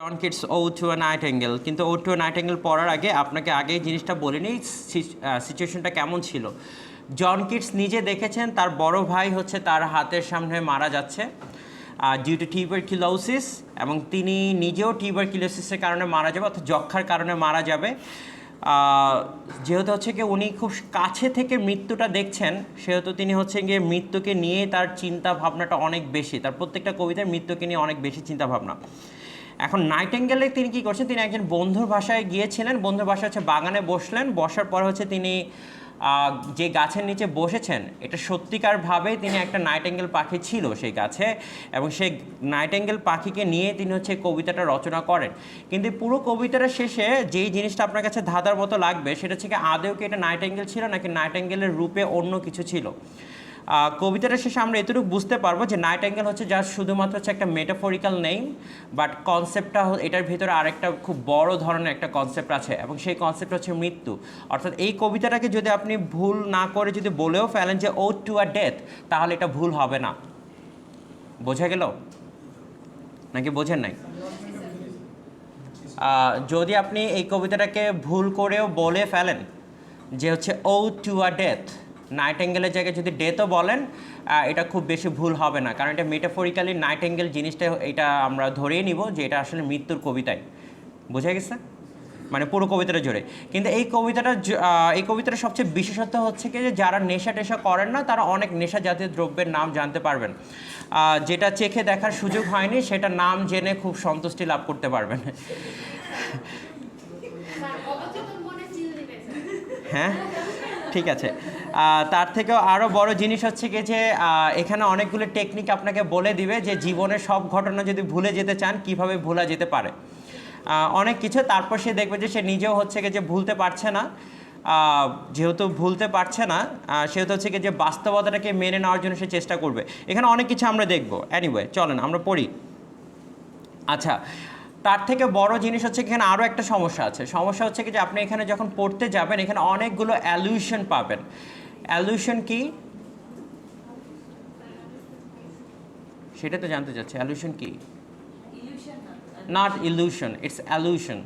John Keats ode to a nightingale, কিন্তু ode to a nightingale পড়ার আগে আপনাকে আগে এই জিনিসটা বলে নিই সিচুয়েশনটা কেমন ছিল। জন কিটস নিজে দেখেছেন তার বড় ভাই হচ্ছে তার হাতের সামনে মারা যাচ্ছে ডিউ টু টিউবারকিউলোসিস, এবং তিনি নিজেও টিউবারকিউলোসিসের কারণে মারা যাবে অর্থাৎ যক্ষার কারণে মারা যাবে। যেহেতু হচ্ছে কি উনি খুব কাছে থেকে মৃত্যুটা দেখছেন, সেহেতু তিনি হচ্ছে গিয়ে মৃত্যুকে নিয়ে তার চিন্তা ভাবনাটা অনেক বেশি, তার প্রত্যেকটা কবিতায় মৃত্যুকে নিয়ে অনেক বেশি চিন্তা ভাবনা। এখন নাইটিঙ্গেলে তিনি কী করছেন, তিনি একজন বন্ধুর বাসায় গিয়েছিলেন, বন্ধুর বাসায় হচ্ছে বাগানে বসলেন, বসার পর হচ্ছে তিনি যে গাছের নিচে বসেছেন এটা সত্যিকারভাবে তিনি একটা নাইটিঙ্গেল পাখি ছিল সেই গাছে, এবং সেই নাইটিঙ্গেল পাখিকে নিয়ে তিনি হচ্ছে কবিতাটা রচনা করেন। কিন্তু পুরো কবিতাটা শেষে যেই জিনিসটা আপনার কাছে ধাঁধার মতো লাগবে সেটা হচ্ছে কি আদৌ কি এটা নাইটিঙ্গেল ছিল নাকি নাইটিঙ্গেলের রূপে অন্য কিছু ছিল। কবিতাটা শেষে আমরা এতটুকু বুঝতে পারবো যে নাইটিঙ্গেল হচ্ছে যা শুধুমাত্র হচ্ছে একটা মেটাফরিক্যাল নেম, বাট কনসেপ্টটা এটার ভিতরে আরেকটা খুব বড় ধরনের একটা কনসেপ্ট আছে, এবং সেই কনসেপ্ট হচ্ছে মৃত্যু। অর্থাৎ এই কবিতাটাকে যদি আপনি ভুল না করে যদি বলেও ফেলেন যে ওড টু আ ডেথ, তাহলে এটা ভুল হবে না। বোঝা গেল নাকি বোঝেন নাই? যদি আপনি এই কবিতাটাকে ভুল করেও বলে ফেলেন যে হচ্ছে ওড টু আ ডেথ, নাইটিঙ্গেলের জায়গায় যদি ডেথও বলেন, এটা খুব বেশি ভুল হবে না, কারণ এটা মেটাফরিক্যালি নাইটিঙ্গেল জিনিসটা এটা আমরা ধরেই নিব যে এটা আসলে মৃত্যুর কবিতায়। বোঝা গেছে? মানে পুরো কবিতাটা জুড়ে। কিন্তু এই কবিতাটা সবচেয়ে বিশেষত্ব হচ্ছে কি যে যারা নেশা টেশা করেন না তারা অনেক নেশা জাতীয় দ্রব্যের নাম জানতে পারবেন, যেটা চেখে দেখার সুযোগ হয়নি সেটা নাম জেনে খুব সন্তুষ্টি লাভ করতে পারবেন। হ্যাঁ, ঠিক আছে। তার থেকেও আরও বড় জিনিস হচ্ছে কি যে এখানে অনেকগুলো টেকনিক আপনাকে বলে দিবে যে জীবনের সব ঘটনা যদি ভুলে যেতে চান কিভাবে ভোলা যেতে পারে, অনেক কিছু। তারপর সে দেখবে যে সে নিজেও হচ্ছে কি যে ভুলতে পারছে না, যেহেতু ভুলতে পারছে না সেহেতু হচ্ছে কি যে বাস্তবতাটাকে মেনে নেওয়ার জন্য সে চেষ্টা করবে। এখানে অনেক কিছু আমরা দেখব। অ্যানিওয়ে চলেন আমরা পড়ি। আচ্ছা, তার থেকে বড় জিনিস হচ্ছে এখানে আরও একটা সমস্যা আছে। সমস্যা হচ্ছে কি যে আপনি এখানে যখন পড়তে যাবেন এখানে অনেকগুলো অ্যালিউশন পাবেন। অ্যালিউশন কি সেটা তো জানতে চাচ্ছি। অ্যালিউশন কি? Not illusion, it's অ্যালিউশন।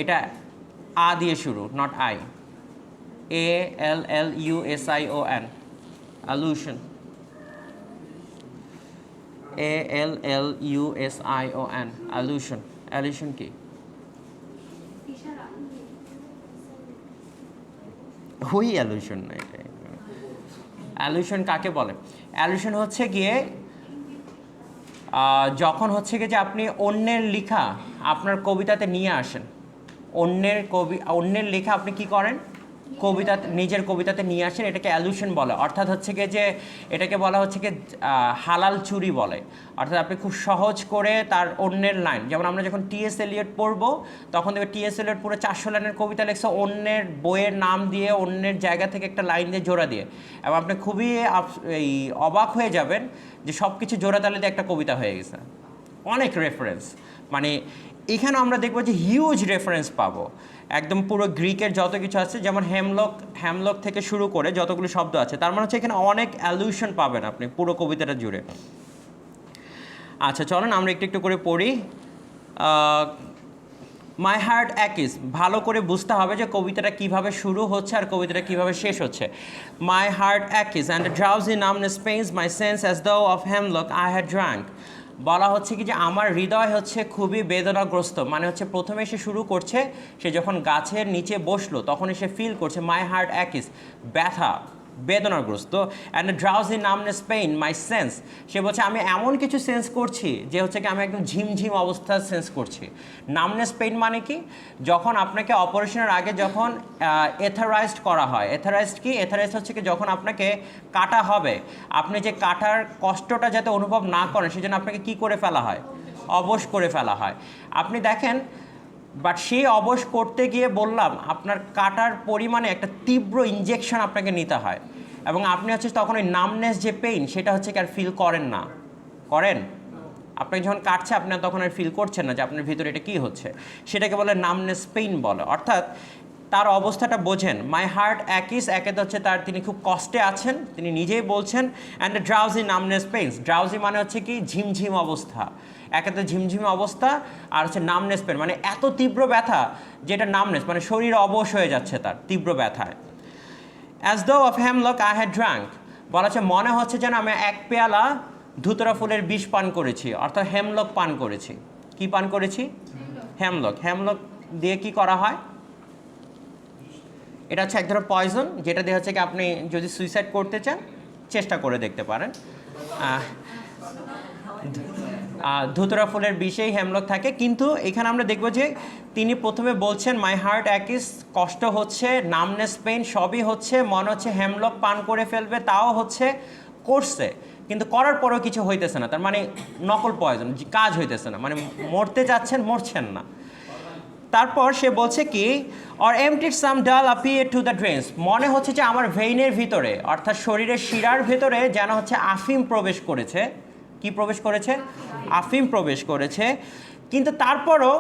এটা আ দিয়ে শুরু, নট আই। ALLUSION, অ্যালিউশন। ALLUSION, অ্যালিউশন। অ্যালিউশন কি? ওই অ্যালিউশন না, এটা অ্যালিউশন কাকে বলে? অ্যালিউশন হচ্ছে গিয়ে যখন হচ্ছে গিয়ে যে আপনি অন্যের লেখা আপনার কবিতাতে নিয়ে আসেন, অন্যের লেখা আপনি কি করেন নিজের কবিতাতে নিয়ে আসেন, এটাকে অ্যালিউশন বলে। অর্থাৎ হচ্ছে গিয়ে যে এটাকে বলা হচ্ছে কি হালাল চুরি বলে। অর্থাৎ আপনি খুব সহজ করে তার অন্যের লাইন, যেমন আমরা যখন টি.এস. এলিয়ট পড়বো তখন দেখবে টি.এস. এলিয়ট পুরো 400 লাইনের কবিতা লিখছে অন্যের বইয়ের নাম দিয়ে, অন্যের জায়গা থেকে একটা লাইন দিয়ে জোড়া দিয়ে, এবং আপনি খুবই এই অবাক হয়ে যাবেন যে সব কিছু জোড়া তালে দিয়ে একটা কবিতা হয়ে গেছে। অনেক রেফারেন্স, মানে এখানে আমরা দেখবো যে হিউজ রেফারেন্স পাবো, একদম পুরো গ্রিকের যত কিছু আছে, যেমন হ্যামলক থেকে শুরু করে যতগুলো শব্দ আছে, তার মানে হচ্ছে এখানে অনেক অ্যালিউশন পাবেন আপনি পুরো কবিতাটা জুড়ে। আচ্ছা চলেন আমরা একটু একটু করে পড়ি। মাই হার্ট অ্যাকিস, ভালো করে বুঝতে হবে যে কবিতাটা কিভাবে শুরু হচ্ছে আর কবিতাটা কিভাবে শেষ হচ্ছে। My heart aches and drowsy numbness pains my sense as though of hemlock I had drunk. বলা হচ্ছে কি যে আমার হৃদয় হচ্ছে খুবই বেদনাগ্রস্ত, মানে হচ্ছে প্রথমে সে শুরু করছে সে যখন গাছের নিচে বসলো তখনই সে ফিল করছে মাই হার্ট অ্যাকিস, ব্যথা, বেদনাগ্রস্ত। And drowsy numbness pain my sense, সে বলছে আমি এমন কিছু সেন্স করছি যে হচ্ছে কি আমি একদম ঝিমঝিম অবস্থা সেন্স করছি। নামনেস পেইন মানে কি? যখন আপনাকে অপারেশনের আগে যখন এথারাইজড করা হয়, এথারাইজড কি? এথারাইজড হচ্ছে কি যখন আপনাকে কাটা হবে, আপনি যে কাটার কষ্টটা যাতে অনুভব না করেন সেজন্য আপনাকে কি করে ফেলা হয়? অবশ করে ফেলা হয়। আপনি দেখেন, বাট সেই অবশ করতে গিয়ে বললাম আপনার কাটার পরিমাণে একটা তীব্র ইনজেকশন আপনাকে নিতে হয়, এবং আপনি হচ্ছে তখন ওই নামনেস যে পেইন সেটা হচ্ছে কি আর ফিল করেন না। করেন? আপনাকে যখন কাটছে আপনি তখন আর ফিল করছেন না যে আপনার ভিতরে এটা কী হচ্ছে, সেটাকে বলে নামনেস পেইন বলে। অর্থাৎ তার অবস্থাটা বোঝেন। মাই হার্ট অ্যাকিস, একে তো হচ্ছে তার তিনি খুব কষ্টে আছেন, তিনি নিজেই বলছেন। And the drowsy numbness pains, drowsy মানে হচ্ছে কি ঝিমঝিম অবস্থা, একে তো ঝিমঝিম অবস্থা, আর হচ্ছে নামনেস পেন মানে এত তীব্র ব্যথা যেটা নামনেস মানে শরীর অবশ হয়ে যাচ্ছে তার তীব্র ব্যথায়। As though of hemlock I had drunk, বলা হচ্ছে মনে হচ্ছে যেন আমি এক পেয়ালা ধুতরা ফুলের বিষ পান করেছি, অর্থাৎ হেমলক পান করেছি। কি পান করেছি? হেমলক। হেমলক দিয়ে কি করা হয়? এটা হচ্ছে এক ধরনের পয়জন, যেটা দিয়ে হচ্ছে কি আপনি যদি সুইসাইড করতে চান চেষ্টা করে দেখতে পারেন। ধুতরা ফুলের বিষেই হেমলক থাকে। কিন্তু এখানে আমরা দেখব যে তিনি প্রথমে বলছেন মাই হার্ট অ্যাকিস, কষ্ট হচ্ছে, নামনেস পেইন সবই হচ্ছে, মনে হচ্ছে হেমলক পান করে ফেলবে, তাও হচ্ছে করছে, কিন্তু করার পরেও কিছু হইতেছে না, তার মানে নকল পয়জন, কাজ হইতেছে না, মানে মরতে যাচ্ছেন মরছেন না। তারপর সে বলছে কি অর এমটিড সাম ডাল অ্যাপিয়ার টু দ্য ড্রেন্স, মনে হচ্ছে যে আমার ভেইনের ভিতরে অর্থাৎ শরীরের শিরার ভিতরে যেন হচ্ছে আফিম প্রবেশ করেছে। কি প্রবেশ করেছে? আফিম প্রবেশ করেছে। কিন্তু তারপরও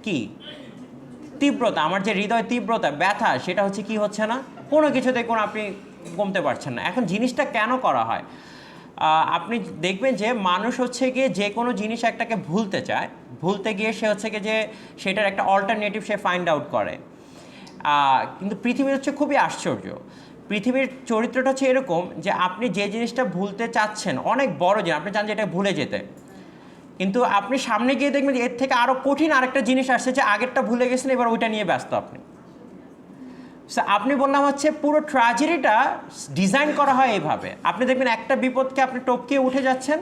কি তীব্রতা, আমার যে হৃদয় তীব্রতা ব্যথা সেটা হচ্ছে কি হচ্ছে না, কোনো কিছুতে কোনো আপনি কমতে পারছেন না। এখন জিনিসটা কেন করা হয়? আপনি দেখবেন যে মানুষ হচ্ছে গিয়ে যে কোনো জিনিস একটাকে ভুলতে চায়, ভুলতে গিয়ে সে হচ্ছে গিয়ে যে সেটার একটা অল্টারনেটিভ সে ফাইন্ড আউট করে। কিন্তু পৃথিবী হচ্ছে খুবই আশ্চর্য। পৃথিবীর চরিত্রটা হচ্ছে এরকম যে আপনি যে জিনিসটা ভুলতে চাচ্ছেন অনেক বড় জিনিস, আপনি চান যে এটা ভুলে যেতে, কিন্তু আপনি সামনে গিয়ে দেখবেন যে এর থেকে আরও কঠিন আরেকটা জিনিস আসছে, যে আগেরটা ভুলে গেছেন এবার ওইটা নিয়ে ব্যস্ত আপনি। আপনি বললাম হচ্ছে পুরো ট্র্যাজেডিটা ডিজাইন করা হয় এইভাবে। আপনি দেখবেন একটা বিপদকে আপনি টপকিয়ে উঠে যাচ্ছেন,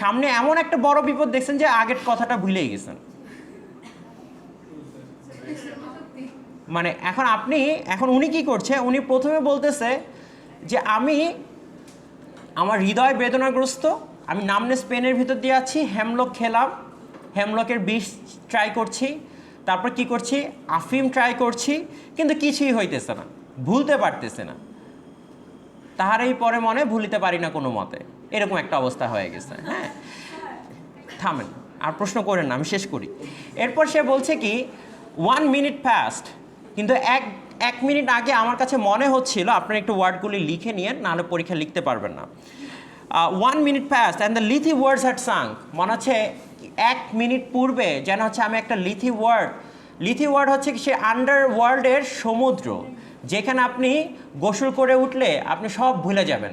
সামনে এমন একটা বড় বিপদ দেখছেন যে আগের কথাটা ভুলেই গেছেন। মানে এখন উনি কি করছে, উনি প্রথমে বলতেছে যে আমার হৃদয় বেদনাগ্রস্ত, আমি নামনেস পেনের ভিতর দিয়ে আছি, হেমলক খেলাম, হেমলকের বিষ ট্রাই করছি, তারপর কি করছি আফিম ট্রাই করছি, কিন্তু কিছুই হইতেছে না, ভুলতে পারতেছে না, তাহারই পরে মনে ভুলিতে পারি না কোনো মতে, এরকম একটা অবস্থা হয়ে গেছে। হ্যাঁ, থামেন, আর প্রশ্ন করেন না, আমি শেষ করি। এরপর সে বলছে কি 1 মিনিট পাস্ট, কিন্তু এক মিনিট আগে আমার কাছে মনে হচ্ছিল, আপনারা একটু ওয়ার্ডগুলি লিখে নিয়েন, নাহলে পরীক্ষা লিখতে পারবেন না। 1 minute past and the Lethe wards had sunk, মনে হচ্ছে 1 মিনিট পূর্বে যেন হচ্ছে আমি একটা লিথি ওয়ার্ড হচ্ছে সে আন্ডার ওয়ার্ল্ডের সমুদ্র, যেখানে আপনি গোসল করে উঠলে আপনি সব ভুলে যাবেন।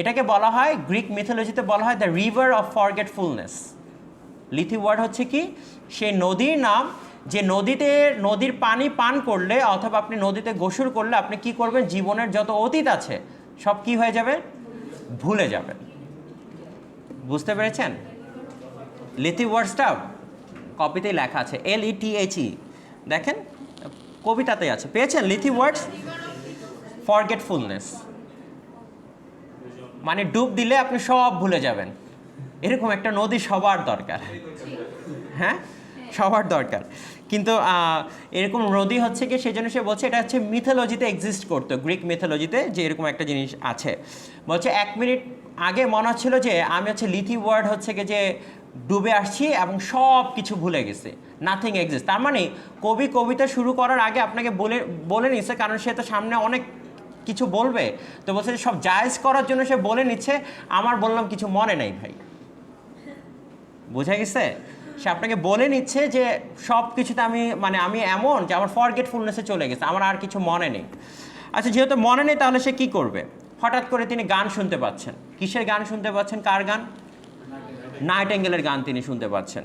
এটাকে বলা হয়, গ্রিক মিথোলজিতে বলা হয় the river of forgetfulness. Lethe word হচ্ছে কি সে নদীর নাম, যে নদীর পানি পান করলে অথবা আপনি নদীতে গোসল করলে আপনি কি করবেন, জীবনের যত অতীত আছে সব কি হয়ে যাবে, ভুলে যাবেন। বুঝতে পেরেছেন? লিথি ওয়ার্ডসটা কপিতেই লেখা আছে, LETHE, দেখেন কবিতাতেই আছে, পেয়েছেন? লিথি ওয়ার্ডস ফরগেটফুলনেস মানে ডুব দিলে আপনি সব ভুলে যাবেন, এরকম একটা নদী সবার দরকার। হ্যাঁ, সবার দরকার। কিন্তু এরকম নদী হচ্ছে কি, সেই জন্য সে বলছে এটা হচ্ছে মিথোলজিতে এক্সিস্ট করতো, গ্রিক মিথোলজিতে, যে এরকম একটা জিনিস আছে। বলছে 1 মিনিট আগে মনে হচ্ছিল যে আমি হচ্ছে লিথি ওয়ার্ড হচ্ছে কি যে ডুবে আসছি এবং সব কিছু ভুলে গেছে, নাথিং এক্সিস্ট। তার মানে কবি কবিতা শুরু করার আগে আপনাকে বলে নিচ্ছে, কারণ সে তো সামনে অনেক কিছু বলবে, তো বলছে সব জায়েজ করার জন্য সে বলে নিচ্ছে আমার বললাম কিছু মনে নেই ভাই। বোঝা গেছে? সে আপনাকে বলে নিচ্ছে যে সব কিছুতে আমি এমন যে আমার ফরগেটফুলনেসে চলে গেছে, আমার আর কিছু মনে নেই। আচ্ছা, যেহেতু মনে নেই তাহলে সে কি করবে? হঠাৎ করে তিনি গান শুনতে পাচ্ছেন। কিসের গান শুনতে পাচ্ছেন? কার গান? নাইটেঙ্গেলের গান তিনি শুনতে পাচ্ছেন।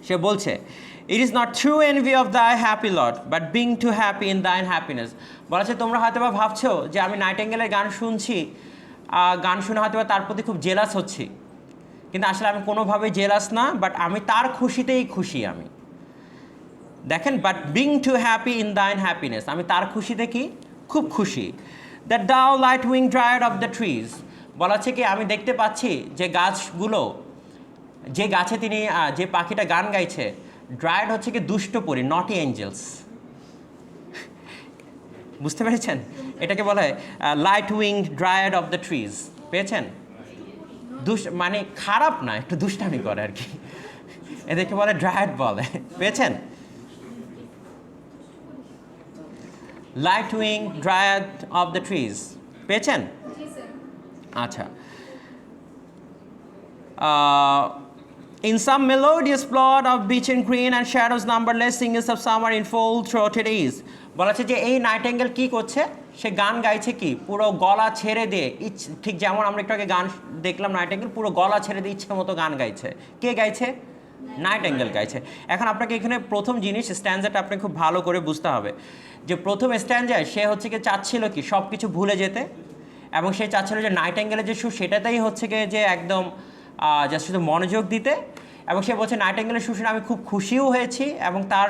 সে বলছে it is not true envy of thy happy lot but being too happy in thine happiness. বলেছে তোমরা হয়তো বা ভাবছো যে আমি নাইটেঙ্গেলের গান শুনছি, গান শুনে হয়তো বা তার প্রতি খুব জেলাস হচ্ছি, কিন্তু আসলে আমি কোনোভাবেই জেলাস না, বাট আমি তার খুশিতেই খুশি। আমি দেখেন, but being too happy in thine happiness, আমি তার খুশিতে কি খুব খুশি। দ্যাট দাও light wing dryer of the trees, বলা হচ্ছে কি আমি দেখতে পাচ্ছি যে গাছগুলো, যে গাছে তিনি যে পাখিটা গান গাইছে, ড্রায়ার্ড হচ্ছে কি দুষ্ট পরি, নটি এঞ্জেলস। বুঝতে পেরেছেন? এটাকে বলা হয় light wing dryad of the trees. পেয়েছেন? মানে খারাপ না, একটু দুষ্টামি করে আর কি, এদেরকে বলে ড্রায়ার্ড বলে। পেয়েছেন? Light wing dryad of the trees, পেয়েছেন? আচ্ছা, in some melodious plot of beach and green and shadows numberless singers of summer in full throated ease. বলা হচ্ছে যে এই নাইটেঙ্গেল কি করছে, সে গান গাইছে কি পুরো গলা ছেড়ে দিয়ে, ঠিক যেমন আমরা একটু আগে গান দেখলাম নাইটেঙ্গেল পুরো গলা ছেড়ে দিয়ে ইচ্ছে মতো গান গাইছে। কে গাইছে? নাইটেঙ্গেল গাইছে। এখন আপনাকে এখানে প্রথম জিনিস স্ট্যান্ডাটা আপনি খুব ভালো করে বুঝতে হবে যে প্রথম স্ট্যান্ডায় সে হচ্ছে কি চাচ্ছিল কি সব কিছু ভুলে যেতে, এবং সে চাচ্ছিল যে নাইটেঙ্গেলের যে সুর সেটাতেই হচ্ছে কি যে একদম জাস্ট শুধু মনোযোগ দিতে, এবং সে বলছে নাইটেঙ্গেলের সুর শুনে আমি খুব খুশিও হয়েছি এবং তার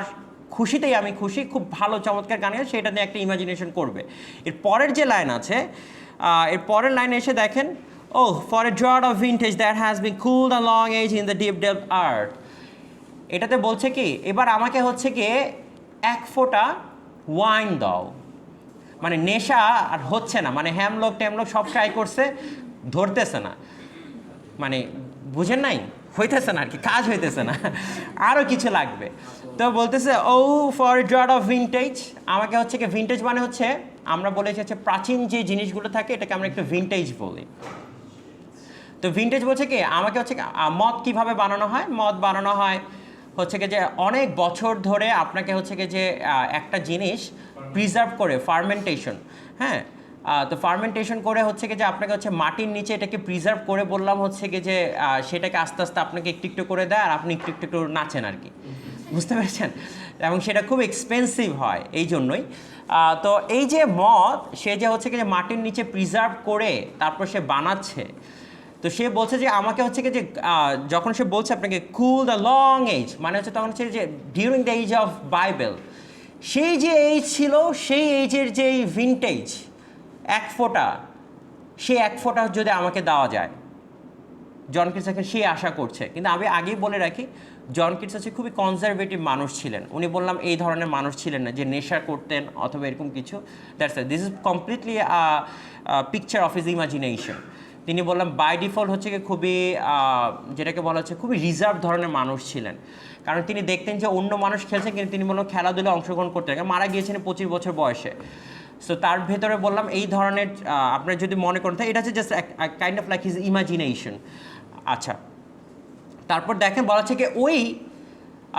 খুশিতেই আমি খুশি, খুব ভালো চমৎকার গান গায়, সেটা নিয়ে একটা ইমাজিনেশন করবে। এর পরের যে লাইন আছে, এর পরের লাইনে এসে দেখেন, O for a draught of vintage that has been cooled a long age in the deep depth earth. এটাতে বলছে কি এবার আমাকে হচ্ছে কি এক ফোঁটা ওয়াইন দাও, মানে নেশা আর হচ্ছে না, মানে হ্যামলক ট্যামলক সব ট্রাই করছে, ধরতেছে না, মানে বুঝেন নাই, হইতেছে না আর কি, কাজ হইতেছে না, আরও কিছু লাগবে। তো বলতেছে O for draught of vintage, আমাকে হচ্ছে কি ভিন্টেজ মানে হচ্ছে আমরা বলেছি হচ্ছে প্রাচীন যে জিনিসগুলো থাকে এটাকে আমরা একটু ভিন্টেজ বলি। তো ভিন্টেজ বলছে কি আমাকে হচ্ছে মদ কীভাবে বানানো হয়, মদ বানানো হয় হচ্ছে কি যে অনেক বছর ধরে আপনাকে হচ্ছে কি যে একটা জিনিস প্রিজার্ভ করে ফার্মেন্টেশন, হ্যাঁ, তো ফার্মেন্টেশন করে হচ্ছে কি যে আপনাকে হচ্ছে মাটির নিচে এটাকে প্রিজার্ভ করে বললাম হচ্ছে কি যে সেটাকে আস্তে আস্তে আপনাকে একটু একটু করে দেয় আর আপনি একটু একটু একটু নাচেন আর কি, বুঝতে পেরেছেন? এবং সেটা খুব এক্সপেন্সিভ হয় এই জন্যই। তো এই যে মদ সে যে হচ্ছে কি যে মাটির নিচে প্রিজার্ভ করে তারপর সে বানাচ্ছে, তো সে বলছে যে আমাকে হচ্ছে কি যে যখন সে বলছে আপনাকে কুল দ্য লং এজ, মানে হচ্ছে তখন হচ্ছে যে during the age of Bible, সেই যে এজ ছিল সেই এজের যে ভিন্টেজ এক ফোঁটা, সেই এক ফোঁটা যদি আমাকে দেওয়া যায়, জন কিটস এখন সেই আশা করছে। কিন্তু আমি আগেই বলে রাখি জন কিটস হচ্ছে খুবই কনজারভেটিভ মানুষ ছিলেন, উনি বললাম এই ধরনের মানুষ ছিলেন না যে নেশা করতেন অথবা এরকম কিছু, that's this is completely picture of his imagination. তিনি বললাম বাই ডিফল্ট হচ্ছে কি খুবই যেটাকে বলা হচ্ছে খুবই রিজার্ভ ধরনের মানুষ ছিলেন, কারণ তিনি দেখতেন যে অন্য মানুষ খেলছেন কিন্তু তিনি বললাম খেলাধুলায় অংশগ্রহণ করতেন, মারা গিয়েছেন 25 বছর বয়সে। সো তার ভেতরে বললাম এই ধরনের আপনারা যদি মনে করেন এটা হচ্ছে just kind of like his imagination. আচ্ছা, তারপর দেখেন বলা হচ্ছে কি ওই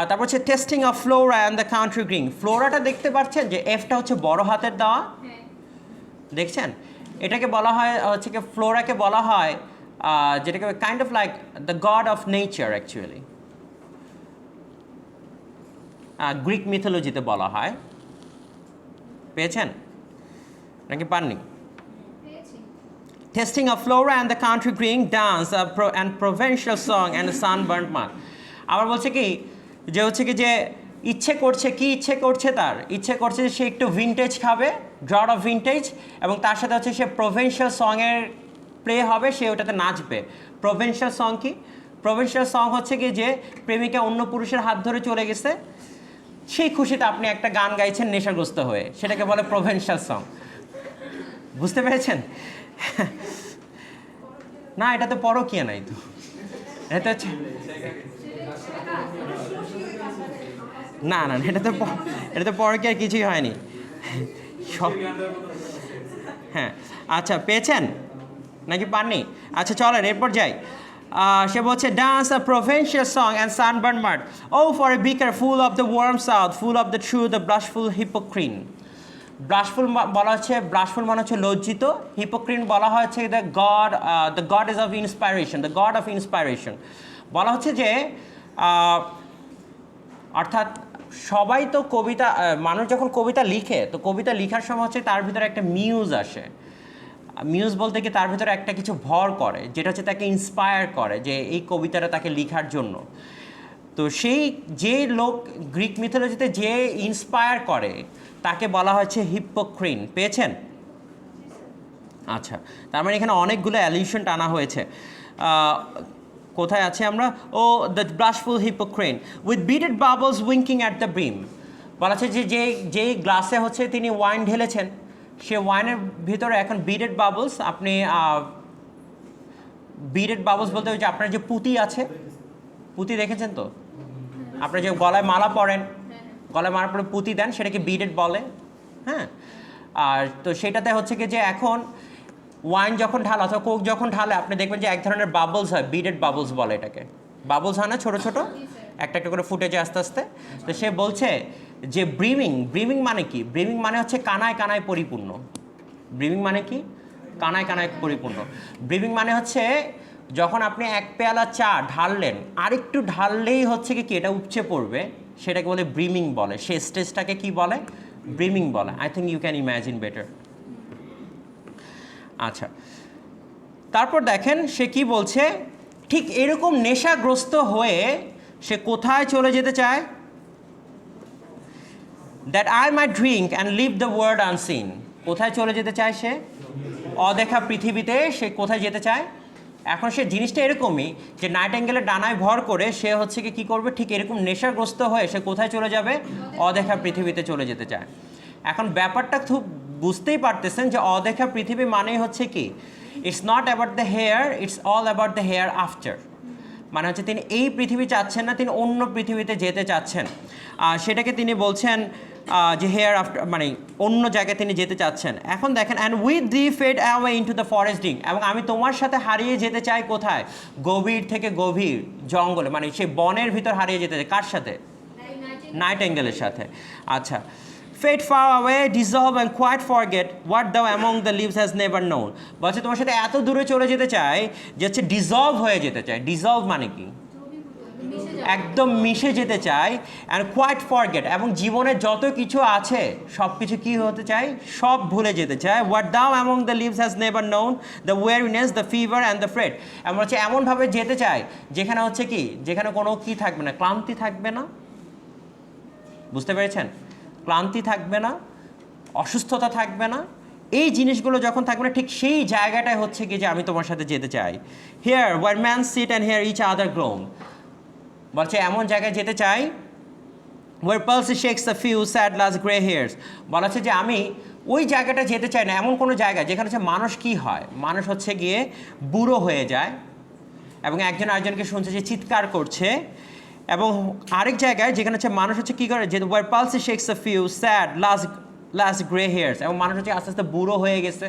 তারপর হচ্ছে tasting of Flora and the country green. ফ্লোরাটা দেখতে পাচ্ছেন যে এফটা হচ্ছে বড় হাতের দেওয়া, দেখছেন? এটাকে বলা হয় হচ্ছে কি ফ্লোরাকে বলা হয় যেটাকে kind of like the god of nature actually, Greek মিথোলজিতে বলা হয়। পেয়েছেন নাকি পাননি? Tasting of Flora and the country green dance and Provençal song and sunburn mark. আবার বলছে কি যে হচ্ছে কি যে ইচ্ছে করছে, কি ইচ্ছে করছে, তার ইচ্ছে করছে যে সে একটু ভিন্টেজ খাবে, ড্রট অফ ভিন্টেজ, এবং তার সাথে হচ্ছে সে প্রোভেনশিয়াল সঙের প্লে হবে, সে ওটাতে নাচবে। প্রোভেনশিয়াল সং কি? প্রোভেনশিয়াল সং হচ্ছে কি যে প্রেমিকা অন্য পুরুষের হাত ধরে চলে গেছে, সেই খুশিতে আপনি একটা গান গাইছেন নেশাগ্রস্ত হয়ে, সেটাকে বলে প্রোভেনশিয়াল সং। বুঝতে পেরেছেন? না, এটা তো পরকীয়া নাই তো, এটা হচ্ছে না না এটা তো পরকীয়ার কিছুই হয়নি সব। হ্যাঁ, আচ্ছা, পেয়েছেন নাকি পাননি? আচ্ছা চলেন এরপর যাই। সে বলছে dance a Provençal song and sunburn mart, O for a beaker full of the warm south full of the true the blushful Hippocrene. Blushful বলা হচ্ছে, ব্লাশফুল মানে হচ্ছে লজ্জিত, হিপোক্রিন বলা হচ্ছে the god is of inspiration, the god of inspiration. বলা হচ্ছে যে অর্থাৎ সবাই তো কবিতা, মানুষ যখন কবিতা লিখে তো কবিতা লেখার সময় হচ্ছে তার ভিতরে একটা মিউজ আসে। মিউজ বলতে কি তার ভিতরে একটা কিছু ভর করে, যেটা হচ্ছে তাকে ইন্সপায়ার করে যে এই কবিতাটা তাকে লেখার জন্য। তো সেই যে লোক গ্রিক মিথোলজিতে যে ইন্সপায়ার করে তাকে বলা হচ্ছে হিপোক্রিন। পেয়েছেন? আচ্ছা, তার মানে এখানে অনেকগুলো অ্যালিউশন টানা হয়েছে। কোথায় আছে আমরা? O the blushful Hippocrene with beaded bubbles winking at the brim. বলা হচ্ছে যে যেই গ্লাসে হচ্ছে তিনি ওয়াইন ঢেলেছেন, সে ওয়াইনের ভিতরে এখন বিডেড বাবলস, আপনি বিডেড বাবলস বলতে ওই যে আপনার যে পুঁতি আছে, পুঁতি দেখেছেন তো, আপনার যে গলায় মালা পরেন, গলায় মালা পরে পুঁতি দেন, সেটাকে বিডেড বলে। হ্যাঁ, আর তো সেটাতে হচ্ছে কি যে এখন ওয়াইন যখন ঢালে অথবা কোক যখন ঢালে আপনি দেখবেন যে এক ধরনের বাবলস হয়, বিডেড বাবলস বলে এটাকে, বাবলস হয় না ছোট ছোট, একটা একটা করে ফুটে যায় আস্তে আস্তে। তো সে বলছে যে ব্রিমিং মানে কি? ব্রিমিং মানে হচ্ছে কানায় কানায় পরিপূর্ণ। ব্রিমিং মানে কি? কানায় কানায় পরিপূর্ণ। ব্রিমিং মানে হচ্ছে যখন আপনি এক পেয়ালা চা ঢাললেন, আরেকটু ঢাললেই হচ্ছে কি এটা উপচে পড়বে, সেটাকে বলে ব্রিমিং বলে। সেই স্টেজটাকে কি বলে? ব্রিমিং বলে। I think you can imagine better. আচ্ছা, তারপর দেখেন সে কি বলছে, ঠিক এরকম নেশাগ্রস্ত হয়ে সে কোথায় চলে যেতে চায়? That I my drink and leave the world unseen. কোথায় চলে যেতে চায় সে? অদেখা পৃথিবীতে সে কোথায় যেতে চায়? এখন সে জিনিসটা এরকমই যে নাইটেঙ্গেলের ডানায় ভর করে সে হচ্ছে কি করবে, ঠিক এরকম নেশাগ্রস্ত হয়ে সে কোথায় চলে যাবে? অদেখা পৃথিবীতে চলে যেতে চায়। এখন ব্যাপারটা খুব বুঝতেই পারতেছেন যে অদেখা পৃথিবী মানেই হচ্ছে কি, it's not about the here, it's all about the hereafter. মানে হচ্ছে তিনি এই পৃথিবী চাচ্ছেন না, তিনি অন্য পৃথিবীতে যেতে চাচ্ছেন। সেটাকে তিনি বলছেন যে হেয়ার আফটার, মানে অন্য জায়গায় তিনি যেতে চাচ্ছেন। এখন দেখেন, and with the fade away into the forest dim, এবং আমি তোমার সাথে হারিয়ে যেতে চাই কোথায়? গভীর থেকে গভীর জঙ্গলে, মানে সেই বনের ভিতর হারিয়ে যেতে চাই। কার সাথে? নাইটেঙ্গেলের সাথে। আচ্ছা, fade far away, dissolve and quite forget what thou among the leaves has never known। বলছে তোমার সাথে এত দূরে চলে যেতে চাই যে হচ্ছে ডিজলভ হয়ে যেতে চাই। ডিজলভ মানে কি? একদম মিশে যেতে চাই। অ্যান্ড কোয়াইট ফরগেট, এবং জীবনের যত কিছু আছে সব কিছু কী হতে চাই? সব ভুলে যেতে চাই। What thou among the leaves has never known, the weariness, the fever and the fret. এমন হচ্ছে এমনভাবে যেতে চাই যেখানে হচ্ছে কি, যেখানে কোনো কি থাকবে না, ক্লান্তি থাকবে না। বুঝতে পেরেছেন? ক্লান্তি থাকবে না, অসুস্থতা থাকবে না, এই জিনিসগুলো যখন থাকবে না, ঠিক সেই জায়গাটায় হচ্ছে কি যে আমি তোমার সাথে যেতে চাই। Here where man sit and hear each other groan. বলছে এমন জায়গায় যেতে চাই where palsy shakes a few sad last grey hairs. বলা হচ্ছে যে আমি ওই জায়গাটা যেতে চাই না, এমন কোনো জায়গা যেখানে হচ্ছে মানুষ কি হয়, মানুষ হচ্ছে গিয়ে বুড়ো হয়ে যায় এবং একজন আরেকজনকে শুনছে যে চিৎকার করছে, এবং আরেক জায়গায় যেখানে হচ্ছে মানুষ হচ্ছে কী করে, যে where palsy shakes a few sad last grey hairs, এবং মানুষ হচ্ছে আস্তে আস্তে বুড়ো হয়ে গেছে,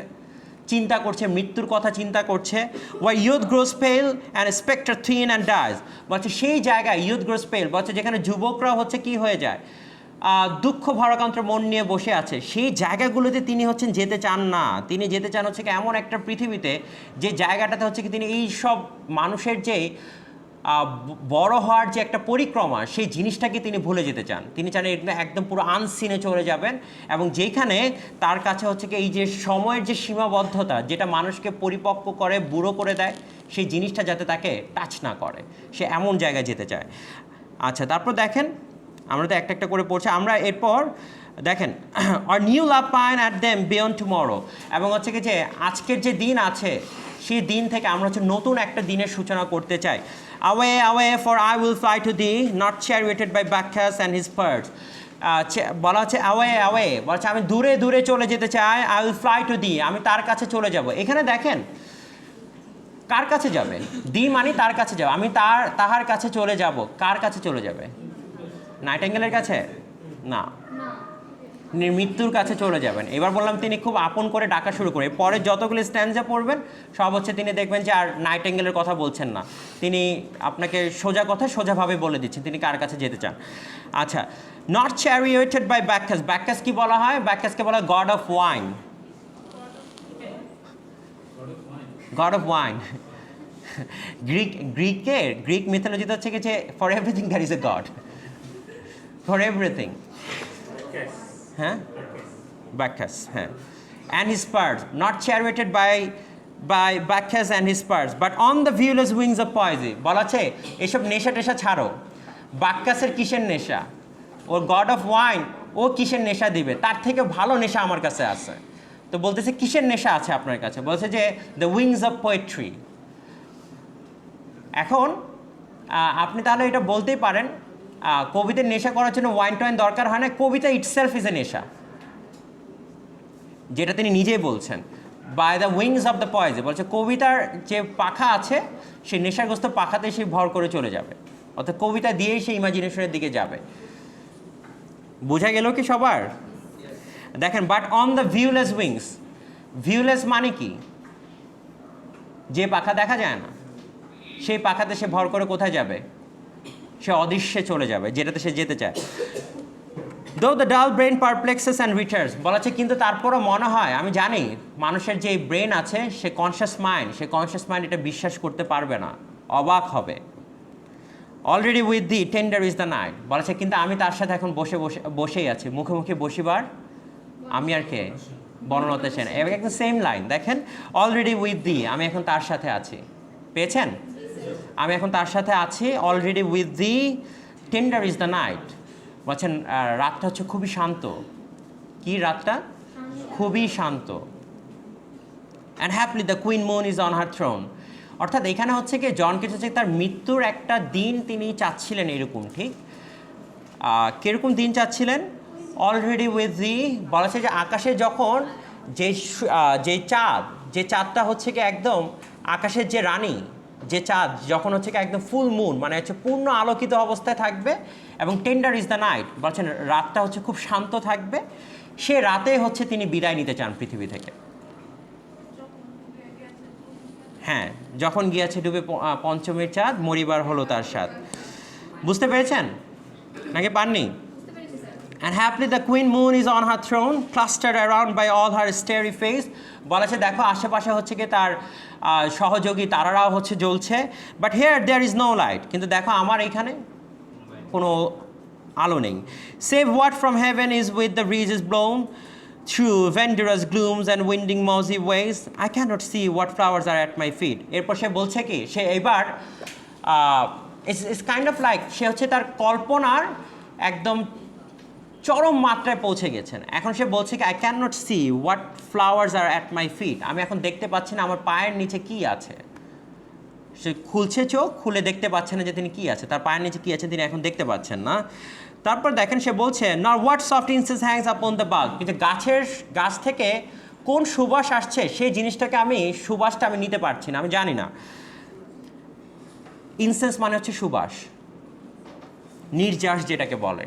চিন্তা করছে, মৃত্যুর কথা চিন্তা করছে। ওয়াই ইউথ গ্রোস পেল and spectre thin and dies. বলছে সেই জায়গায় ইউথ গ্রোস পেল, বলছে যেখানে যুবকরা হচ্ছে কি হয়ে যায়, দুঃখ ভারাক্রান্ত মন নিয়ে বসে আছে, সেই জায়গাগুলোতে তিনি হচ্ছেন যেতে চান না। তিনি যেতে চান হচ্ছে কি এমন একটা পৃথিবীতে যে জায়গাটাতে হচ্ছে কি তিনি এই সব মানুষের যে বড় হওয়ার যে একটা পরিক্রমা, সেই জিনিসটাকে তিনি ভুলে যেতে চান। তিনি চান একদম পুরো আনসিনে চলে যাবেন, এবং যেখানে তার কাছে হচ্ছে কি এই যে সময়ের যে সীমাবদ্ধতা যেটা মানুষকে পরিপক্ক করে, বুড়ো করে দেয়, সেই জিনিসটা যাতে তাকে টাচ না করে, সে এমন জায়গায় যেতে চায়। আচ্ছা, তারপর দেখেন আমরা তো একটা একটা করে পড়ছি। আমরা এরপর দেখেন আর new love pine at them beyond tomorrow, এবং হচ্ছে কি যে আজকের যে দিন আছে সেই দিন থেকে আমরা হচ্ছে নতুন একটা দিনের সূচনা করতে চাই। Away, away, for I will fly to thee, not charioted by Bacchus and his birds. বলা হচ্ছে away, away, বলছে আমি দূরে দূরে চলে যেতে চাই। I will fly to thee, আমি তার কাছে চলে যাব। এখানে দেখেন কার কাছে যাবে? দি মানে তার কাছে যাবে, আমি তাহার কাছে চলে যাব। কার কাছে চলে যাবে? নাইটেঙ্গেলের কাছে না, মৃত্যুর কাছে চলে যাবেন। এবার বললাম তিনি খুব আপন করে ডাকা শুরু করে, পরে যতগুলো স্ট্যান্জা পড়বেন সব হচ্ছে তিনি দেখবেন যে আর নাইটেঙ্গেলের কথা বলছেন না, তিনি আপনাকে সোজা কথা সোজাভাবে বলে দিচ্ছেন তিনি কার কাছে যেতে চান। আচ্ছা, নট চ্যারিয়েটেড বাই ব্যাককাস। ব্যাককাস কি বলা হয়? ব্যাককাসকে বলা হয় god of wine. God of wine Greek মিথোলজিতে হচ্ছে কি যে for everything there is a god, for everything. হ্যাঁ, Bacchus, হ্যাঁ। And his spurs, not charioted by Bacchus and his spurs, but on the viewless wings of poesy। বলা আছে এসব নেশা টেশা ছাড়ো। বাক্কাসের কিসের নেশা? ওর গড অফ ওয়াইন, ও কিসের নেশা দিবে? তার থেকে ভালো নেশা আমার কাছে আছে। তো বলতেছে কিসের নেশা আছে আপনার কাছে? বলছে যে দ্য উইংস অফ পোয়েট্রি। এখন আপনি তাহলে এটা বলতেই পারেন কবিতার নেশা করার জন্য ওয়াইন টোয়াইন দরকার হয় না, কবিতা ইটসেলফ ইজ এ নেশা, যেটা তিনি নিজেই বলছেন। By the wings of the poesy, বলছে কবিতার যে পাখা আছে সেই নেশাগ্রস্ত পাখাতে সে ভর করে চলে যাবে, অর্থাৎ কবিতা দিয়েই সে ইমাজিনেশনের দিকে যাবে। বোঝা গেল কি সবার? দেখেন বাট অন দ্য ভিউলেস উইংস, ভিউলেস মানে কি? যে পাখা দেখা যায় না, সেই পাখাতে সে ভর করে কোথায় যাবে? সে অদৃশ্যে চলে যাবে, যেটাতে সে যেতে চায়। Though the dull brain perplexes and retards, বলা আছে কিন্তু তারপরও মনে হয়, আমি জানি মানুষের যে ব্রেন আছে সে কনসিয়াস মাইন্ড এটা বিশ্বাস করতে পারবে না, অবাক হবে। Already with the tender is the night, বলা আছে কিন্তু আমি তার সাথে এখন বসেই আছি, মুখে বসিবার আমি আর কে? বনলতা সেন। একদম সেম লাইন দেখেন, অলরেডি উইথ দি, আমি এখন তার সাথে আছি, পেয়েছেন? আমি এখন তার সাথে আছি, already with the tender is the night, বলছেন রাতটা হচ্ছে খুবই শান্ত। কি রাতটা? খুবই শান্ত। And haply the queen moon is on her throne, অর্থাৎ এখানে হচ্ছে কি জন কিটস হচ্ছে তার মৃত্যুর একটা দিন তিনি চাচ্ছিলেন এরকম, ঠিক কীরকম দিন চাচ্ছিলেন? অলরেডি উইথ দি, বলা আছে যে আকাশে যখন যে চাঁদটা হচ্ছে কি একদম আকাশের যে রানী, যে চাঁদ যখন হচ্ছে কি একদম ফুল মুন মানে হচ্ছে পূর্ণ আলোকিত অবস্থায় থাকবে, এবং টেন্ডার ইজ দ্য নাইট, বলছেন রাতটা হচ্ছে খুব শান্ত থাকবে, সে রাতে হচ্ছে তিনি বিদায় নিতে চান পৃথিবী থেকে। হ্যাঁ, যখন গিয়েছে ডুবে পঞ্চমীর চাঁদ, মরিবার হলো তার স্বাদ। বুঝতে পেরেছেন নাকি পাননি? And happily the queen moon is on her throne, clustered around by all her starry face, বলা আছে দেখো আশেপাশে হচ্ছে কি তার সহযোগী তারারাও হচ্ছে জ্বলছে, but here there is no light, কিন্তু দেখো আমার এখানে কোনো আলো নেই। Save what from heaven is with the breezes blown through vendorous glooms and winding mossy ways, I cannot see what flowers are at my feet. এরপর সে বলছে কি, সে এবার ইটস কাইন্ড অফ লাইক সে হচ্ছে তার কল্পনার একদম চরম মাত্রায় পৌঁছে গেছেন। এখন সে বলছে কি, I can not see what flowers are at my feet, আমি এখন দেখতে পাচ্ছি না আমার পায়ের নিচে কি আছে। সে খুলছে চোখ, খুলে দেখতে পাচ্ছে না যে তিনি কি আছে, তার পায়ের নিচে কি আছে তিনি এখন দেখতে পাচ্ছেন না। তারপর দেখেন সে বলছে, নর what soft incense Hanks upon the bulb, কিন্তু গাছ থেকে কোন সুবাস আসছে সেই জিনিসটাকে সুবাসটা আমি নিতে পারছি না, আমি জানি না। ইনসেন্স মানে হচ্ছে সুবাস, নির্যাস যেটাকে বলে।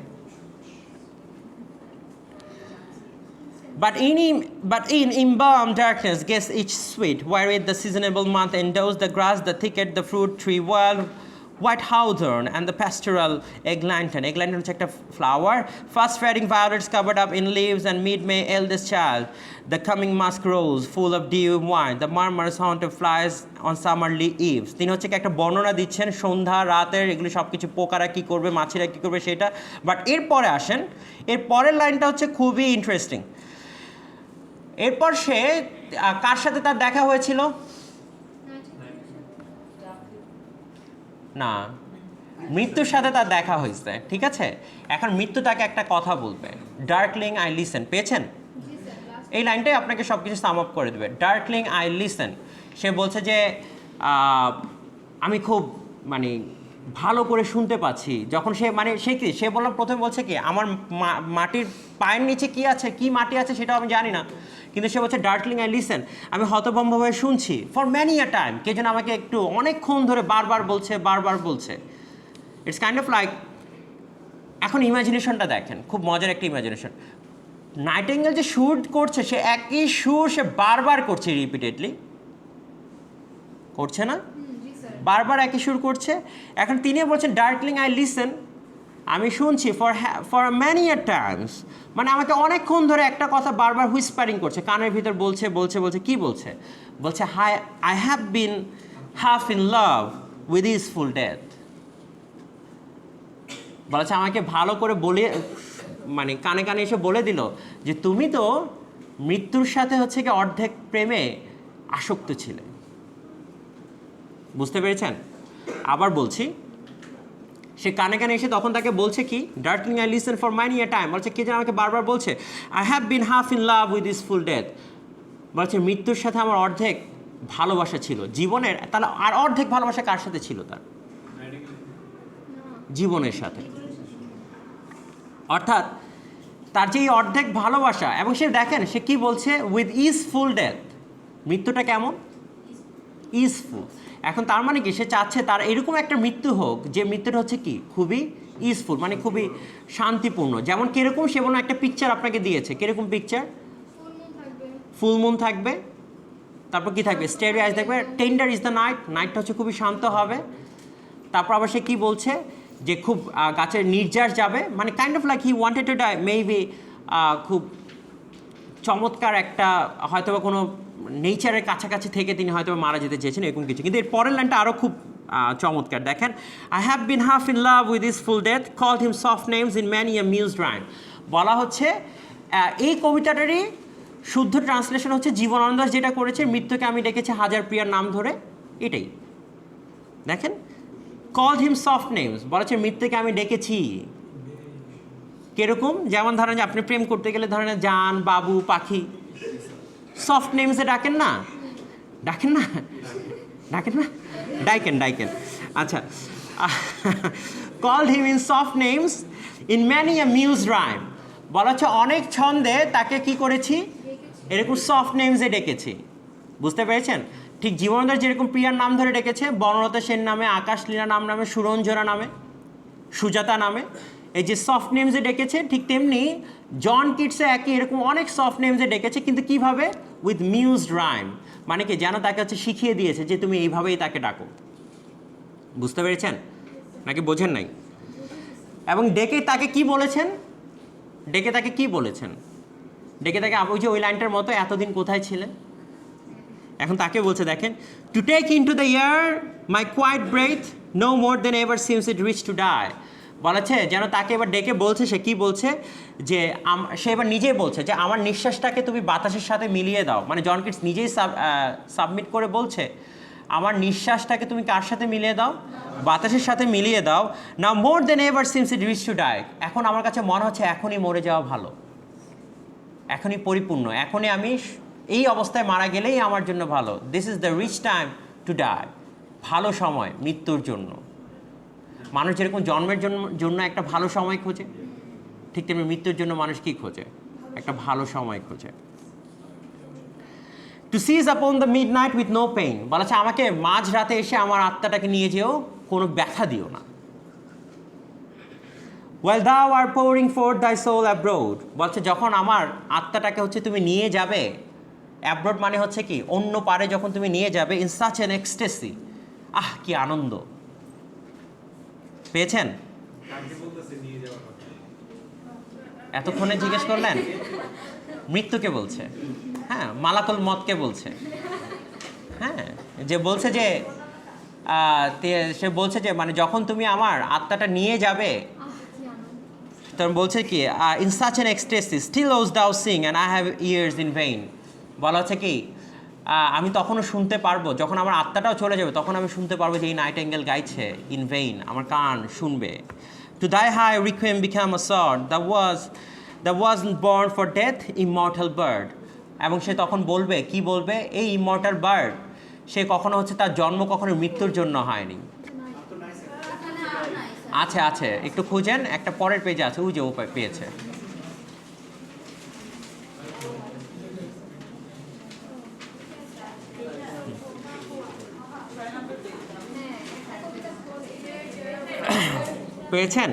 But in embalmed darkness guess each sweet, wherewith the seasonable month endows the grass, the thicket, the fruit tree, wild white hawthorn, and the pastoral eglantine. Eglantine হচ্ছে একটা flower. Fast fading violets covered up in leaves, and mid-May eldest child. The coming musk rose, full of dew wine. The murmurous haunt of flies on summerly eves. তিনি হচ্ছে একটা বর্ণনা দিচ্ছেন সন্ধ্যা রাতের, এগুলো সব কিছু পোকারা কী করবে, মাছিরা কী করবে সেটা। বাট এরপরে আসেন, এর পরের লাইনটা হচ্ছে খুবই ইন্টারেস্টিং। এরপর সে কার সাথে তার দেখা হয়েছিল? না, মৃত্যুর সাথে তার দেখা হয়েছে, ঠিক আছে। এখন মৃত্যু তাকে একটা কথা বলবে, ডার্কলিং আই লিসেন, পেয়েছেন? এই লাইনটাই আপনাকে সব কিছু সাম আপ করে দেবে। ডার্কলিং আই লিসেন, সে বলছে যে আমি খুব ভালো করে শুনতে পাচ্ছি। যখন সে বললাম প্রথমে বলছে কি, আমার মাটির পায়ের নিচে কি আছে, কি মাটি আছে সেটাও আমি জানি না, কিন্তু সে বলছে ডার্কলিং আই লিসেন, আমি হতভম্ব হয়ে শুনছি। ফর ম্যানি আ টাইম, কে যেন আমাকে একটু অনেকক্ষণ ধরে বারবার বলছে। ইটস কাইন্ড অফ লাইক, এখন ইমাজিনেশনটা দেখেন, খুব মজার একটা ইমাজিনেশন। নাইটিঙ্গেল যে সুর করছে, সে একই সুর সে বারবার করছে, রিপিটেডলি করছে না, বারবার একই সুর করছে। এখন তিনি বলছেন ডার্কলিং আই লিসেন, আমি শুনছি, ফর ম্যানি আ টাইমস, আমাকে অনেকক্ষণ ধরে একটা কথা বারবার হুইসপারিং করছে, কানের ভিতর বলছে। কি বলছে? I have been half in love with his full death. বলেছে আমাকে ভালো করে বলে, কানে কানে এসে বলে দিল যে তুমি তো মৃত্যুর সাথে হচ্ছে কি অর্ধেক প্রেমে আসক্ত ছিলে। বুঝতে পেরেছেন? আবার বলছি, সে কানে কানে এসে তখন তাকে বলছে কি, darkling I listen for many a time, বলছে কে যেন আমাকে বারবার বলছে, I have been half in love with his full death, বলছে মৃত্যুর সাথে আমার অর্ধেক ভালোবাসা ছিল জীবনের। তাহলে আর অর্ধেক ভালোবাসা কার সাথে ছিল? তার জীবনের সাথে। অর্থাৎ তার যে অর্ধেক ভালোবাসা, এবং সে দেখেন সে কি বলছে, উইথ ইজ ফুল ডেথ, মৃত্যুটা কেমন? ইজফুল। এখন তার মানে কি সে চাচ্ছে তার এরকম একটা মৃত্যু হোক যে মৃত্যুটা হচ্ছে কি খুবই ইউজফুল, মানে খুবই শান্তিপূর্ণ। যেমন কিরকম সে বলুন একটা পিকচার আপনাকে দিয়েছে, কিরকম পিকচার? ফুল মুন থাকবে, তারপর কি থাকবে? স্টেরি আইস থাকবে, টেন্ডার ইজ দ্য নাইট, নাইটটা হচ্ছে খুবই শান্ত হবে। তারপর আবার সে কী বলছে যে খুব গাছের নির্যাস যাবে, মানে kind of like he wanted to die, maybe খুব চমৎকার একটা হয়তো বা কোনো নেচারের কাছাকাছি থেকে তিনি হয়তো মারা যেতে চেয়েছেন এরকম কিছু। কিন্তু এর পরের লাইনটা আরও খুব চমৎকার, দেখেন, I have been half in love with his full death, called him soft names in many a mused rhyme. বলা হচ্ছে এই কবিতাটারই শুদ্ধ ট্রান্সলেশন হচ্ছে জীবনানন্দ দাশ যেটা করেছে, মৃত্যুকে আমি ডেকেছি হাজার প্রিয়ার নাম ধরে, এটাই দেখেন, কল্ড হিম সফট নেমস, বলা হচ্ছে মৃত্যুকে আমি ডেকেছি কিরকম, যেমন ধরেন যে আপনি প্রেম করতে গেলে ধরেন জান, বাবু, পাখি, সফট নেমসে ডাকেন না, ডাকেন না, ডাকেন না, ডাইকেন, আচ্ছা, called him in soft names in many a muse rhyme, বলা হচ্ছে অনেক ছন্দে তাকে কি করেছি, এরকম সফট নেমসে ডেকেছি। বুঝতে পেরেছেন? ঠিক জীবনানন্দ যেরকম প্রিয়ার নাম ধরে ডেকেছে, বনলতা সেন নামে, আকাশ লীলা নামে, সুরঞ্জনা নামে, সুজাতা নামে, এই যে সফট নেমসে ডেকেছে, ঠিক তেমনি জন কিটসে একই এরকম অনেক সফট নেমসে ডেকেছে, কিন্তু কিভাবে? উইথ মিউজড রাইম, মানে কি যেন তাকে হচ্ছে শিখিয়ে দিয়েছে যে তুমি এইভাবেই তাকে ডাকো। বুঝতে পেরেছেন নাকি বোঝেন নাই? এবং ডেকে তাকে কি বলেছেন? ডেকে তাকে কি বলেছেন? ডেকে তাকে ওই যে ওই লাইনটার মতো, এতদিন কোথায় ছিলেন? এখন তাকে বলছে দেখেন, to take into the air my quiet breath, no more than ever seems it rich to die. বলেছে যেন তাকে এবার ডেকে বলছে, সে কি বলছে যে সে এবার নিজেই বলছে যে আমার নিঃশ্বাসটাকে তুমি বাতাসের সাথে মিলিয়ে দাও, মানে জন কিটস নিজেই সাবমিট করে বলছে আমার নিঃশ্বাসটাকে তুমি কার সাথে মিলিয়ে দাও? বাতাসের সাথে মিলিয়ে দাও। Now more than ever seems it rich to die, এখন আমার কাছে মনে হচ্ছে এখনই মরে যাওয়া ভালো, এখনই পরিপূর্ণ, এখনই আমি এই অবস্থায় মারা গেলেই আমার জন্য ভালো। This is the rich time to die, ভালো সময় মৃত্যুর জন্য। মানুষ যেরকম জন্মের জন্য একটা ভালো সময় খোঁজে, ঠিক তেমনি মৃত্যুর জন্য মানুষ কি খোঁজে? একটা ভালো সময় খোঁজে। To cease upon the midnight with no pain, বলেছে আমাকে মাঝ রাতে এসে আমার আত্মাটাকে নিয়ে যেও, কোনো ব্যথা দিও না। While thou art pouring forth thy soul abroad, বলছে যখন আমার আত্মাটাকে হচ্ছে তুমি নিয়ে যাবে, অ্যাব্রোড মানে হচ্ছে কি অন্য পারে যখন তুমি নিয়ে যাবে, ইন সাচ অ্যান এক্সটেসি, আহ কি আনন্দ পেয়েছেন? এতক্ষণে জিজ্ঞেস করলেন? মৃত্যুকে বলছে, হ্যাঁ, মালাকুল মতকে বলছে, হ্যাঁ, যে বলছে যে সে বলছে যে মানে যখন তুমি আমার আত্মাটা নিয়ে যাবে, তখন বলছে কি in such an ecstasy still ওজ thou sing and I have ears in vain, বলা হচ্ছে কি আমি তখনও শুনতে পারবো, যখন আমার আত্মাটাও চলে যাবে তখন আমি শুনতে পারবো যে এই নাইটেঙ্গেল গাইছে ইন ভেইন, আমার কান শুনবে। To thy high requiem become a sod thou wast not born for death immortal bird, এবং সে তখন বলবে, কি বলবে? এই ইমর্টাল বার্ড, সে কখনো হচ্ছে তার জন্ম কখনো মৃত্যুর জন্য হয়নি। আছে একটু খুঁজেন, একটা পরের পেজে আছে, ওই যে ও পেয়েছে। পেয়েছেন?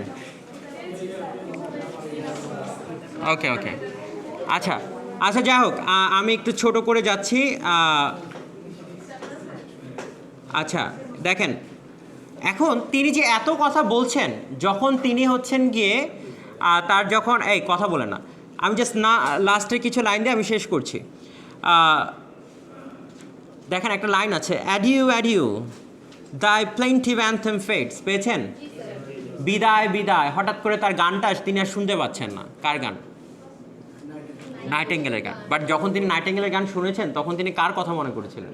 ওকে আচ্ছা, যাই হোক, আমি একটু ছোট করে যাচ্ছি। আচ্ছা দেখেন, এখন তিনি যে এত কথা বলছেন, যখন তিনি হচ্ছেন গিয়ে তার যখন এই কথা বলে না, আমি জাস্ট না লাস্টের কিছু লাইন দিয়ে আমি শেষ করছি। দেখেন একটা লাইন আছে, অ্যাডিউ দাই প্লেন্টিভ অ্যান্থেম ফেটস, পেয়েছেন? বিদায়, হঠাৎ করে তার গানটা তিনি আর শুনতে পাচ্ছেন না। কার গান? নাইটেঙ্গেলের গান। বাট যখন তিনি নাইটেঙ্গেলের গান শুনেছেন তখন তিনি কার কথা মনে করেছিলেন?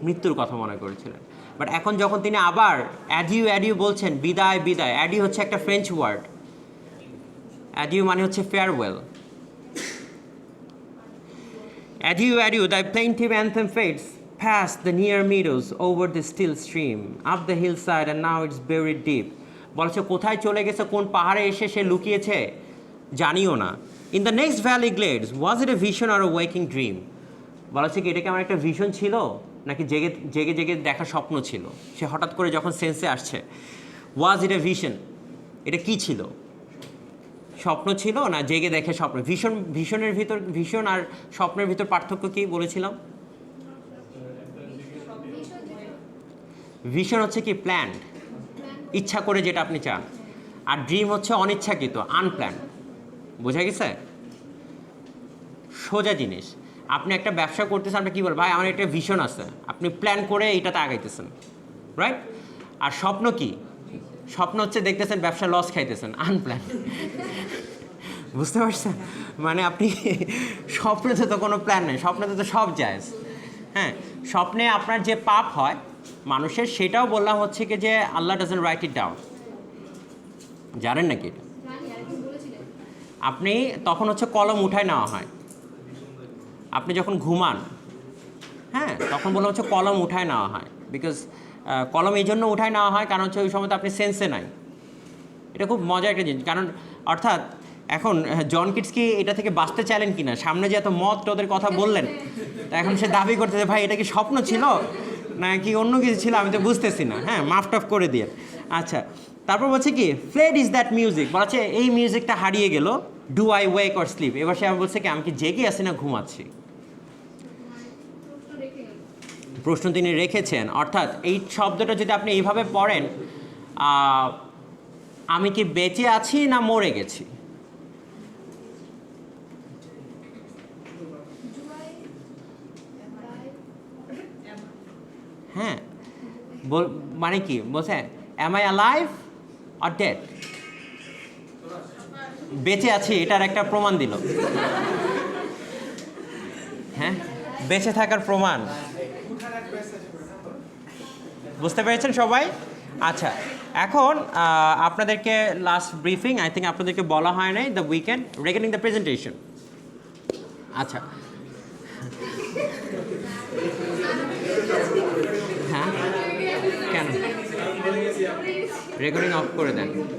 মৃত্যুর কথা মনে করেছিলেন। বাট এখন যখন তিনি আবার অ্যাডিউ বলছেন, বিদায়, অ্যাডিউ হচ্ছে একটা ফ্রেঞ্চ ওয়ার্ড, অ্যাডিউ মানে হচ্ছে farewell. Adieu thy plaintive anthem fades past the near meadows over the still stream up the hillside and now it's buried deep, বলছে কোথায় চলে গেছে, কোন পাহাড়ে এসে সে লুকিয়েছে জানিও না। In the next valley glades was it a vision or a waking dream, বলছে কি এটা কি আমার একটা ভিশন ছিল নাকি জেগে জেগে জেগে দেখা স্বপ্ন ছিল? সে হঠাৎ করে যখন সেন্সে আসছে, ওয়াজ ইট এ ভিশন? এটা কি ছিল? স্বপ্ন ছিল না জেগে দেখে স্বপ্ন? ভীষণের ভিতর, ভীষণ আর স্বপ্নের ভিতর পার্থক্য কি বলেছিলাম? ভিশন হচ্ছে কি প্ল্যান্ড, ইচ্ছা করে যেটা আপনি চান, আর ড্রিম হচ্ছে অনিচ্ছাকৃত, আনপ্ল্যান। বোঝা গেছে? সোজা জিনিস। আপনি একটা ব্যবসা করতেছেন, আপনি কী বল, ভাই আমার একটা ভিশন আছে, আপনি প্ল্যান করে এইটাতে আগাইতেছেন, রাইট? আর স্বপ্ন কি? স্বপ্ন হচ্ছে দেখতেছেন ব্যবসা লস খাইতেছেন, আনপ্ল্যান। বুঝতে পারছেন? মানে আপনি স্বপ্নেতে তো কোনো প্ল্যান নেই, স্বপ্নেতে তো সব জায়েজ। হ্যাঁ, স্বপ্নে আপনার যে পাপ হয় মানুষের, সেটাও বললাম হচ্ছে কি যে আল্লাহ ডাজন্ট রাইট ইট ডাউন। জানেন নাকি এটা? আপনি তখন হচ্ছে কলম উঠায় নেওয়া হয়। আপনি যখন ঘুমান, হ্যাঁ, তখন বলা হচ্ছে কলম উঠায় নেওয়া হয়। বিকজ কলম এই জন্য উঠায় নেওয়া হয় কারণ হচ্ছে ওই সময় তো আপনি সেন্সে নাই। এটা খুব মজার একটা জিনিস। কারণ অর্থাৎ এখন জন কিটস কি এটা থেকে বাঁচতে চাইলেন কিনা? সামনে যে এত মত ওদের কথা বললেন, তা এখন সে দাবি করতেছে ভাই এটা কি স্বপ্ন ছিল না কি অন্য কিছু ছিল, আমি তো বুঝতেছি না। হ্যাঁ, মাফ টাফ করে দিয়ে। আচ্ছা, তারপর বলছে কি ফ্লেড ইজ দ্যাট মিউজিক, বলছে এই মিউজিকটা হারিয়ে গেল, do I wake or sleep? এবার সে বলছে কি আমি কি জেগে আছি না ঘুমাচ্ছি? প্রশ্ন তিনি রেখেছেন। অর্থাৎ এই শব্দটা যদি আপনি এইভাবে পড়েন, আমি কি বেঁচে আছি না মরে গেছি? হ্যাঁ, মানে কি বলছে, am I alive or dead? বেঁচে আছি এটার একটা প্রমাণ দিল। হ্যাঁ, বেঁচে থাকার প্রমাণ। বুঝতে পেরেছেন সবাই? আচ্ছা, এখন আপনাদেরকে লাস্ট ব্রিফিং, আই থিঙ্ক আপনাদেরকে বলা হয় নাই the weekend regarding the presentation. আচ্ছা, হ্যাঁ, কেন রেকর্ডিং অফ করে দেন?